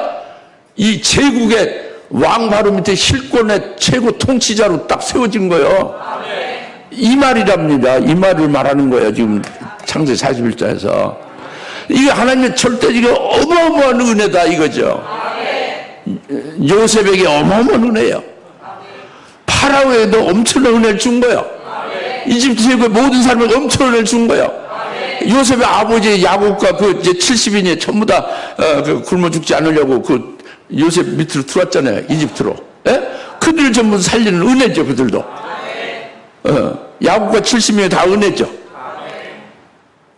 이 제국의 왕 바로 밑에 실권의 최고 통치자로 딱 세워진 거예요. 이 말이랍니다. 이 말을 말하는 거예요. 지금 창세기 41장에서. 이게 하나님의 절대적인 어마어마한 은혜다 이거죠. 요셉에게 어마어마한 은혜예요. 파라오에도 엄청난 은혜를 준 거예요. 이집트 제국의 모든 사람에게 엄청난 은혜를 준 거예요. 요셉의 아버지 야곱과 그 이제 70인이 전부 다 그 굶어 죽지 않으려고 그 요셉 밑으로 들어왔잖아요. 이집트로. 예? 그들 전부 살리는 은혜죠. 그들도. 야곱과 70인이 다 은혜죠.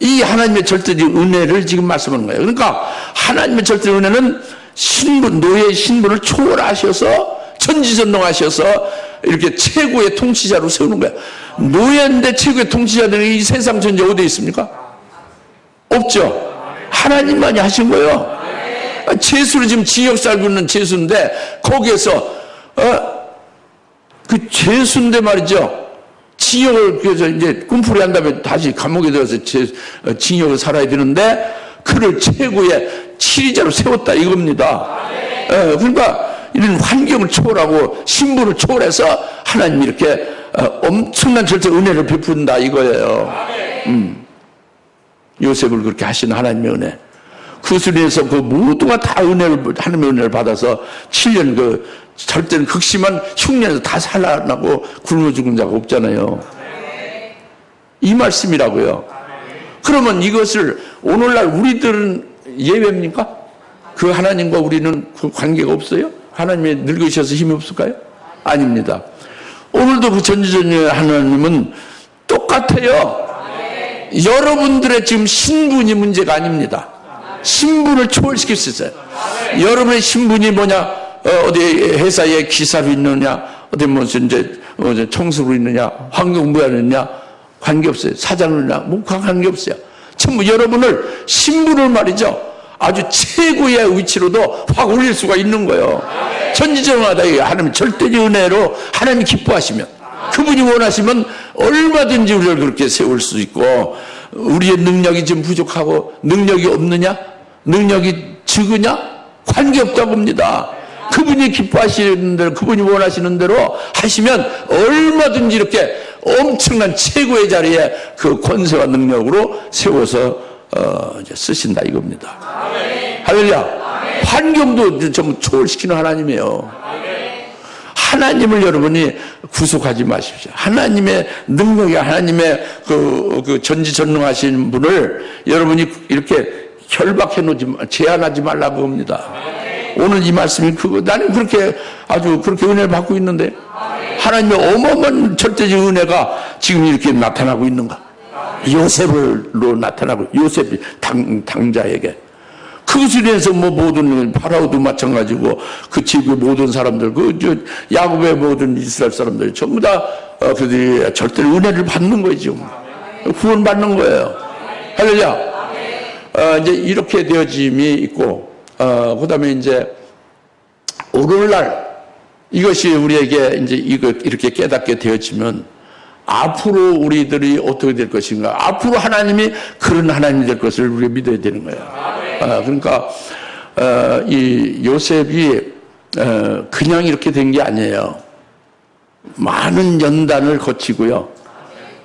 이 하나님의 절대적 은혜를 지금 말씀하는 거예요. 그러니까 하나님의 절대적 은혜는 신분, 노예의 신분을 초월하셔서 전지전능하셔서 이렇게 최고의 통치자로 세우는 거야. 노예인데 최고의 통치자들이 이 세상 전체 어디에 있습니까? 없죠. 하나님만이 하신 거예요. 죄수로 지금 징역 살고 있는 죄수인데 거기에서 그 죄수인데 말이죠. 징역을 그래서 이제 꿈풀이 한 다음에 다시 감옥에 들어서 징역을 살아야 되는데 그를 최고의 치리자로 세웠다 이겁니다. 그러니까 이런 환경을 초월하고 신분을 초월해서 하나님이 이렇게 엄청난 절대 은혜를 베푼다 이거예요. 요셉을 그렇게 하신 하나님의 은혜. 그것을 위해서 그 모두가 다 하나님의 은혜를 받아서 7년 그 절대는 극심한 흉년에서 다 살아나고 굶어 죽은 자가 없잖아요. 이 말씀이라고요. 그러면 이것을 오늘날 우리들은 예외입니까? 그 하나님과 우리는 그 관계가 없어요? 하나님이 늙으셔서 힘이 없을까요? 아닙니다. 오늘도 그 전지전능의 하나님은 똑같아요. 여러분들의 지금 신분이 문제가 아닙니다. 신분을 초월시킬 수 있어요. 여러분의 신분이 뭐냐? 어디 회사에 기사로 있느냐? 어디 무슨 이제 청소로 있느냐? 환경부에 있느냐? 관계없어요. 사장이냐? 뭐 관계없어요. 전부 여러분을 신분을 말이죠. 아주 최고의 위치로도 확 올릴 수가 있는 거예요. 전지전능하다. 하나님 절대적 은혜로 하나님이 기뻐하시면 그분이 원하시면 얼마든지 우리를 그렇게 세울 수 있고 우리의 능력이 지금 부족하고 능력이 없느냐? 능력이 적으냐? 관계없다고 봅니다. 그분이 기뻐하시는 대로 그분이 원하시는 대로 하시면 얼마든지 이렇게 엄청난 최고의 자리에 그 권세와 능력으로 세워서 이제 쓰신다 이겁니다. 할렐루야. 환경도 좀 초월시키는 하나님이에요. 하나님을 여러분이 구속하지 마십시오. 하나님의 능력이 하나님의 그 전지전능하신 분을 여러분이 이렇게 결박해 놓지 제한하지 말라고 합니다. 오늘 이 말씀이 그거 나는 그렇게 아주 그렇게 은혜를 받고 있는데 하나님의 어마어마한 절대적 은혜가 지금 이렇게 나타나고 있는가? 요셉으로 나타나고 요셉이 당자에게 그것에 대해서 뭐 모든 파라오도 마찬가지고 그 집의 모든 사람들 그 야곱의 모든 이스라엘 사람들 전부 다 그들이 절대 은혜를 받는 거죠. 구원 받는 거예요. 할렐루야. 이제 이렇게 되어짐이 있고 그다음에 이제 오늘날 이것이 우리에게 이제 이렇게 깨닫게 되어지면 앞으로 우리들이 어떻게 될 것인가? 앞으로 하나님이 그런 하나님이 될 것을 우리가 믿어야 되는 거예요. 그러니까 이 요셉이 그냥 이렇게 된 게 아니에요. 많은 연단을 거치고요.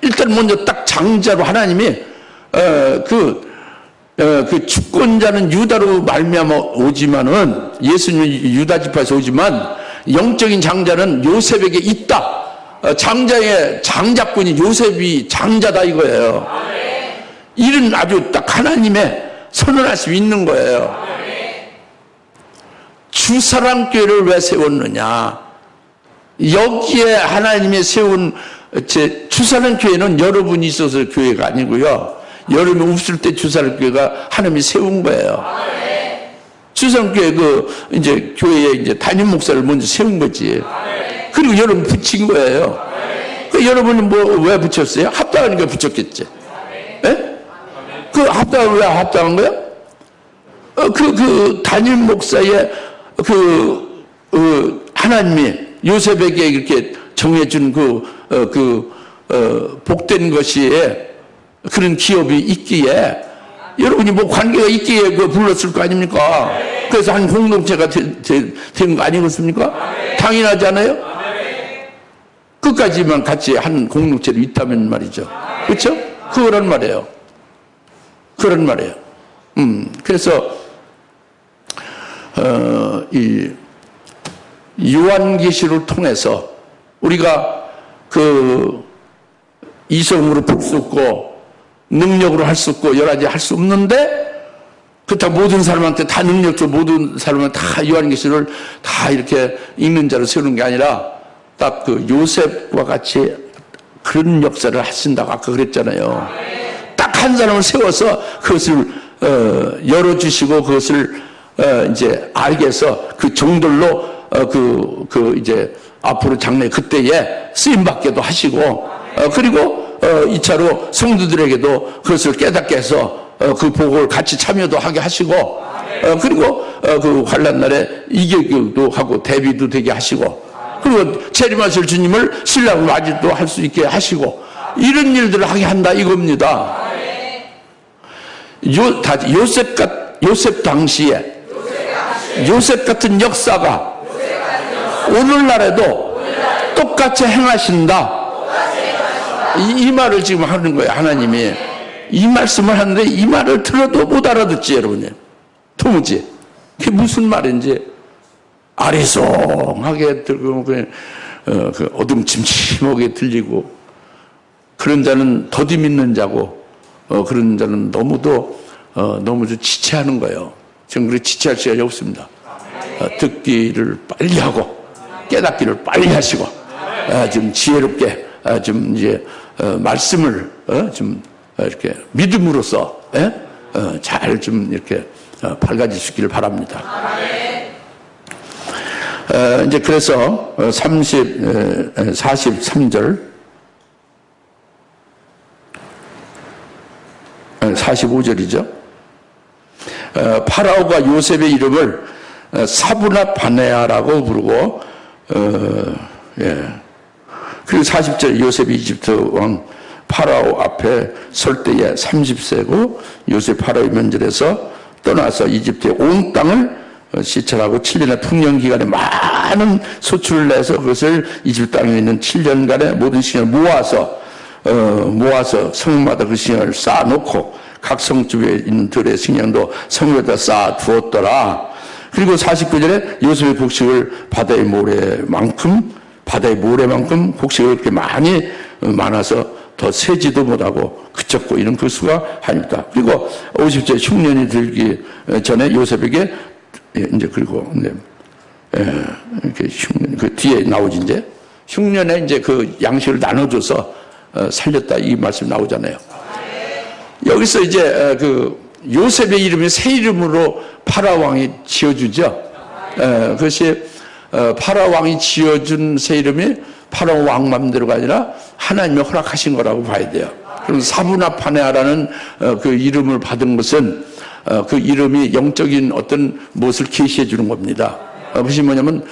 일단 먼저 딱 장자로 하나님이 그 주권자는 유다로 말미암아 오지만은 예수님은 유다 지파에서 오지만 영적인 장자는 요셉에게 있다. 장자의 장자권이 요셉이 장자다 이거예요. 이런 아주 딱 하나님의 선언할 수 있는 거예요. 주사랑교회를 왜 세웠느냐? 여기에 하나님이 세운 주사랑교회는 여러분이 있어서 교회가 아니고요. 여러분이 없을 때 주사랑교회가 하나님이 세운 거예요. 주사랑교회 이제 교회에 이제 담임 목사를 먼저 세운 거지. 그리고 여러분 붙인 거예요. 여러분은 뭐 왜 붙였어요? 합당하니까 붙였겠지. 예? 그 합당을 왜 합당한 거야? 그 담임 목사의 하나님이 요셉에게 이렇게 정해준 복된 것이에 그런 기업이 있기에 여러분이 뭐 관계가 있기에 불렀을 거 아닙니까? 그래서 한 공동체가 된 거 아니겠습니까? 당연하지 않아요? 끝까지만 같이 한 공동체로 있다면 말이죠. 그렇죠? 그거란 말이에요. 그런 말이에요. 그래서 이 요한계시를 통해서 우리가 그 이성으로 북돋고 능력으로 할 수 없고 여러 가지 할 수 없는데 그렇다고 모든 사람한테 다 능력적으로 모든 사람한테 다 요한계시를 다 이렇게 읽는 자로 세우는 게 아니라 딱 그 요셉과 같이 그런 역사를 하신다고 아까 그랬잖아요. 딱 한 사람을 세워서 그것을 열어주시고 그것을 이제 알게 해서 그 종들로 이제 앞으로 장래 그때에 쓰임받게도 하시고 그리고 2차로 성도들에게도 그것을 깨닫게 해서 그 복을 같이 참여도 하게 하시고 그리고 그 환난 날에 이기기도 하고 대비도 되게 하시고 그리고 재림하실 주님을 신랑을 맞이도 할 수 있게 하시고 이런 일들을 하게 한다 이겁니다. 요셉 당시에 요셉 같은 역사가 오늘날에도 똑같이 행하신다. 이 말을 지금 하는 거예요. 하나님이 이 말씀을 하는데 이 말을 들어도 못 알아듣지 여러분이. 도무지 그게 무슨 말인지 아리송하게 들고 그 어둠침침하게 들리고 그런 자는 더디 믿는 자고 그런 자는 너무도 지체하는 거예요. 지금 그렇게 지체할 시간이 없습니다. 듣기를 빨리 하고 깨닫기를 빨리 하시고 좀 지혜롭게 좀 이제 말씀을 좀 이렇게 믿음으로써 잘 좀 이렇게 밝아질 수 있기를 바랍니다. 이제 그래서 43절 45절이죠. 파라오가 요셉의 이름을 사브나 바네아라고 부르고 그리고 40절 요셉이 이집트 왕 파라오 앞에 설 때에 30세고 요셉 파라오의 면전에서 떠나서 이집트의 온 땅을 시찰하고 7년의 풍년 기간에 많은 소출을 내서 그것을 이집트 땅에 있는 7년간의 모든 시간을 모아서 성마다 그 시간을 쌓아놓고 각 성집에 있는 들의 식량도 성에다 쌓아 두었더라. 그리고 49절에 요셉의 곡식을 바다의 모래만큼 곡식이 그렇게 많아서 더 세지도 못하고 그쳤고 이런 그 수가 아닙니다. 그리고 50절 흉년이 들기 전에 요셉에게 이제 그리고 이렇게 흉년 그 뒤에 나오지 이제 흉년에 이제 그 양식을 나눠줘서 살렸다 이 말씀 나오잖아요. 여기서 이제 그 요셉의 이름이 새 이름으로 파라 왕이 지어주죠. 그것이 파라 왕이 지어준 새 이름이 파라 왕 맘대로가 아니라 하나님이 허락하신 거라고 봐야 돼요. 그럼 사브나 파네아라는 그 이름을 받은 것은 그 이름이 영적인 어떤 무엇을 계시해 주는 겁니다. 그것이 뭐냐면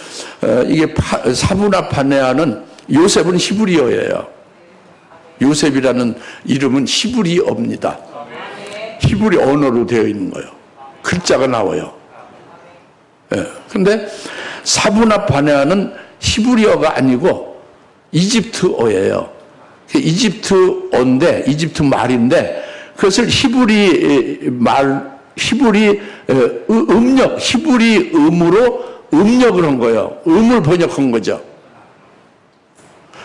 이게 사브나 파네아는 요셉은 히브리어예요. 요셉이라는 이름은 히브리어입니다. 히브리 언어로 되어 있는 거예요. 글자가 나와요. 그런데 사브나 파네아는 히브리어가 아니고 이집트어예요. 이집트어인데 이집트 말인데 그것을 히브리 음으로 음력을 한 거예요. 음을 번역한 거죠.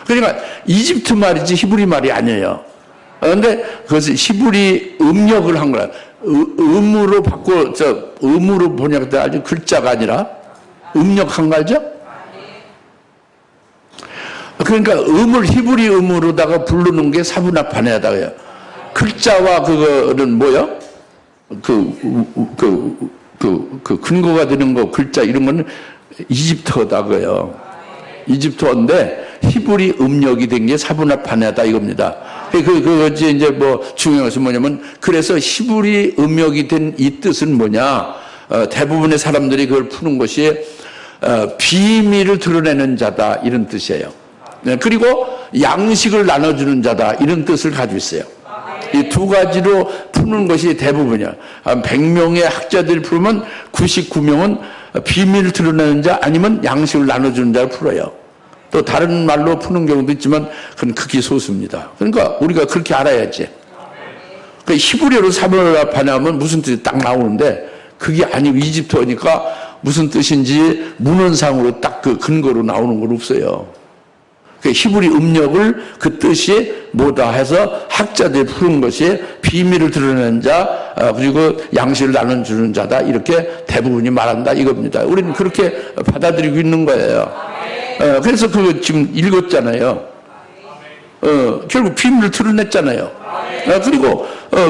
그러니까 이집트 말이지 히브리 말이 아니에요. 그런데 그것을 히브리 음력을 한 거야. 음으로 음으로 번역된 아주 글자가 아니라 음력한 거죠. 그러니까 음을 히브리 음으로다가 부르는 게 사브나 파네아다 해요. 글자와 그거는 뭐요? 그 근거가 되는 거 글자 이런 거는 이집트어다고요. 이집트어인데 히브리 음력이 된 게 사브나 파네아다 이겁니다. 그것이 이제 뭐 중요한 것은 뭐냐면 그래서 히브리 음력이 된 이 뜻은 뭐냐? 대부분의 사람들이 그걸 푸는 것이 비밀을 드러내는 자다 이런 뜻이에요. 그리고 양식을 나눠주는 자다 이런 뜻을 가지고 있어요. 이 두 가지로 푸는 것이 대부분이야. 100명의 학자들이 풀면 99명은 비밀을 드러내는 자 아니면 양식을 나눠주는 자를 풀어요. 또 다른 말로 푸는 경우도 있지만 그건 극히 소수입니다. 그러니까 우리가 그렇게 알아야지. 그러니까 히브리어로 사브나 파네아면 무슨 뜻이 딱 나오는데 그게 아니고 이집트어니까 무슨 뜻인지 문헌상으로 딱 그 근거로 나오는 건 없어요. 그 히브리 음력을 그 뜻이 뭐다 해서 학자들이 푸는 것이 비밀을 드러낸 자, 그리고 양식을 나눠주는 자다. 이렇게 대부분이 말한다 이겁니다. 우리는 그렇게 받아들이고 있는 거예요. 그래서 그거 지금 읽었잖아요. 결국 비밀을 드러냈잖아요. 그리고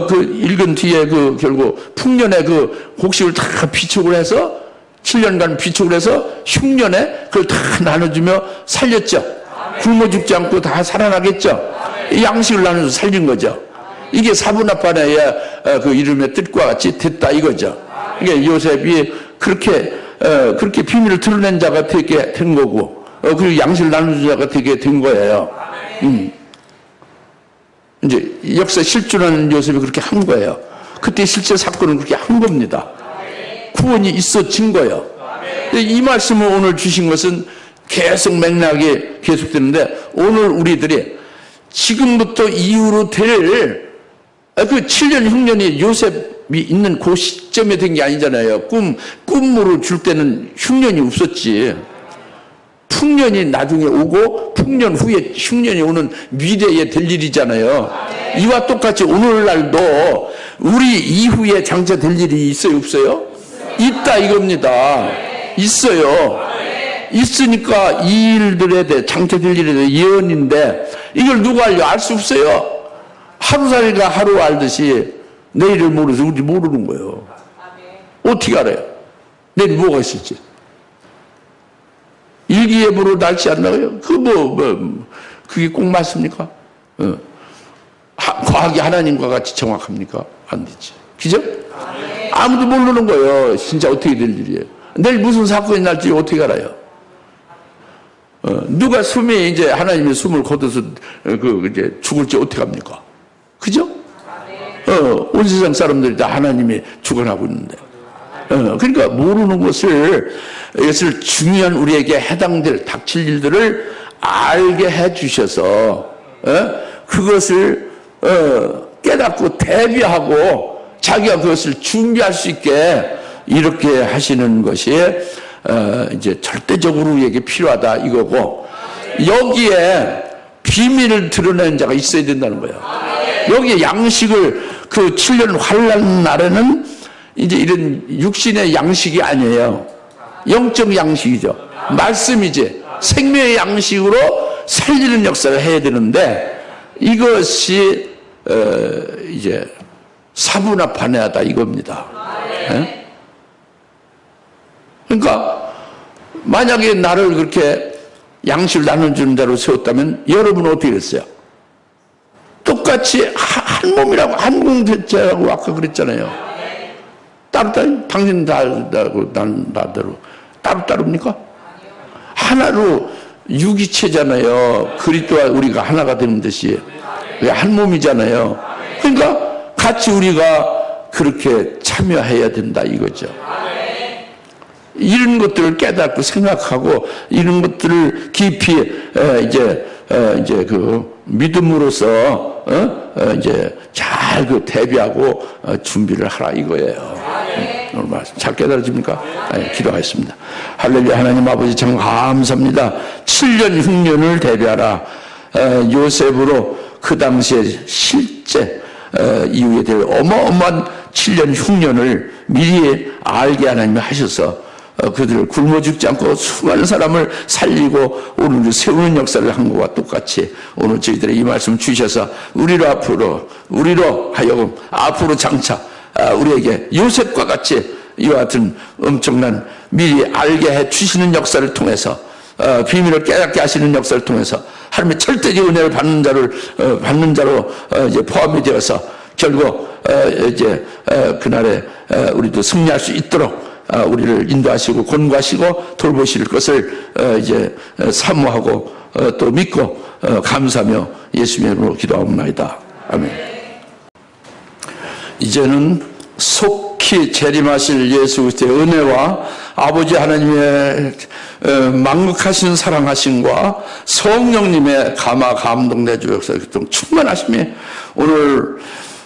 그 읽은 뒤에 그 결국 풍년의 그 곡식을 다 비축을 해서 7년간 비축을 해서 흉년에 그걸 다 나눠주며 살렸죠. 굶어 죽지 않고 다 살아나겠죠. 양식을 나눠서 살린 거죠. 이게 사분합반의 그 이름의 뜻과 같이 됐다 이거죠. 이게 요셉이 그렇게 비밀을 드러낸 자가 되게 된 거고, 그리고 양식을 나눠준 자가 되게 된 거예요. 이제 역사 실존하는 요셉이 그렇게 한 거예요. 그때 실제 사건은 그렇게 한 겁니다. 구원이 있어진 거예요. 이 말씀을 오늘 주신 것은 계속 맥락이 계속되는데, 오늘 우리들이 지금부터 이후로 될 그 7년 흉년이 요셉이 있는 그 시점에 된 게 아니잖아요. 꿈으로 줄 때는 흉년이 없었지. 풍년이 나중에 오고 풍년 후에 흉년이 오는 미래에 될 일이잖아요. 이와 똑같이 오늘날도 우리 이후에 장차 될 일이 있어요, 없어요? 있다 이겁니다. 있어요. 있으니까 이 일들에 대해 장차 될 일에 대해 예언인데, 이걸 누가 알려? 알 수 없어요. 하루살이가 하루 알듯이 내일을 모르서 우리 모르는 거예요. 어떻게 알아요? 내일 뭐가 있을지. 일기예보로 날씨 안 나가요? 그게 꼭 맞습니까? 과학이 하나님과 같이 정확합니까? 안 되지. 그죠? 아무도 모르는 거예요. 진짜 어떻게 될 일이에요. 내일 무슨 사건이 날지 어떻게 알아요? 누가 숨이 이제 하나님의 숨을 거둬서 이제 죽을지 어떻게 합니까? 그죠? 온 세상 사람들이 다 하나님이 주관하고 있는데. 그러니까 모르는 이것을 중요한 우리에게 해당될 닥칠 일들을 알게 해 주셔서, 그것을, 깨닫고 대비하고 자기가 그것을 준비할 수 있게 이렇게 하시는 것이, 이제 절대적으로 우리에게 필요하다 이거고, 여기에 비밀을 드러내는 자가 있어야 된다는 거예요. 여기에 양식을 그 7년 환란 날에는 이제 이런 육신의 양식이 아니에요. 영적 양식이죠. 말씀이지. 생명의 양식으로 살리는 역사를 해야 되는데, 이것이 이제 사분합반해하다 이겁니다. 그러니까 만약에 나를 그렇게 양식을 나눠주는 자로 세웠다면 여러분은 어떻게 됐어요? 똑같이 한 몸이라고, 한 공대자라고 아까 그랬잖아요. 따로따로, 당신은 다르고 나는 나대로. 따로따로입니까? 하나로 유기체잖아요. 그리스도와 우리가 하나가 되는 듯이 한 몸이잖아요. 그러니까 같이 우리가 그렇게 참여해야 된다 이거죠. 이런 것들을 깨닫고 생각하고 이런 것들을 깊이 이제 그 믿음으로써 이제 잘 그 대비하고 준비를 하라 이거예요. 오늘 말씀 잘 깨달아집니까? 네, 기도하겠습니다. 할렐루야. 하나님 아버지 참 감사합니다. 7년 흉년을 대비하라. 요셉으로 그 당시에 실제 이후에 될 어마어마한 7년 흉년을 미리 알게 하나님이 하셔서 그들을 굶어 죽지 않고 수많은 사람을 살리고 오늘 세우는 역사를 한 것과 똑같이 오늘 저희들의 이 말씀 주셔서 우리로 하여금 앞으로 장차 우리에게 요셉과 같이 이와 같은 엄청난 미리 알게 해 주시는 역사를 통해서 비밀을 깨닫게 하시는 역사를 통해서 하나님의 절대적 은혜를 받는 자로 이제 포함이 되어서 결국 이제 그날에 우리도 승리할 수 있도록 우리를 인도하시고 권고하시고 돌보실 것을 이제 사모하고 또 믿고 감사하며 예수님의 이름으로 기도하옵나이다. 아멘. 이제는 속히 재림하실 예수 그리스도의 은혜와 아버지 하나님의 망극하신 사랑하심과 성령님의 감화 감동 내주 역사 충만하심이 오늘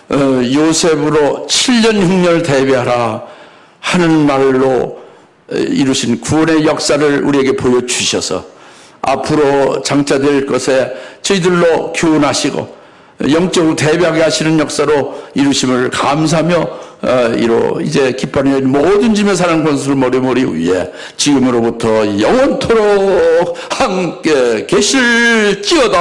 요셉으로 7년 흉년을 대비하라 하는 말로 이루신 구원의 역사를 우리에게 보여주셔서 앞으로 장차될 것에 저희들로 교훈하시고 영적으로 대비하게 하시는 역사로 이루심을 감사하며 이로 이제 기뻐하는 모든 짐에 사는 권수를 머리머리 위에 지금으로부터 영원토록 함께 계실지어다.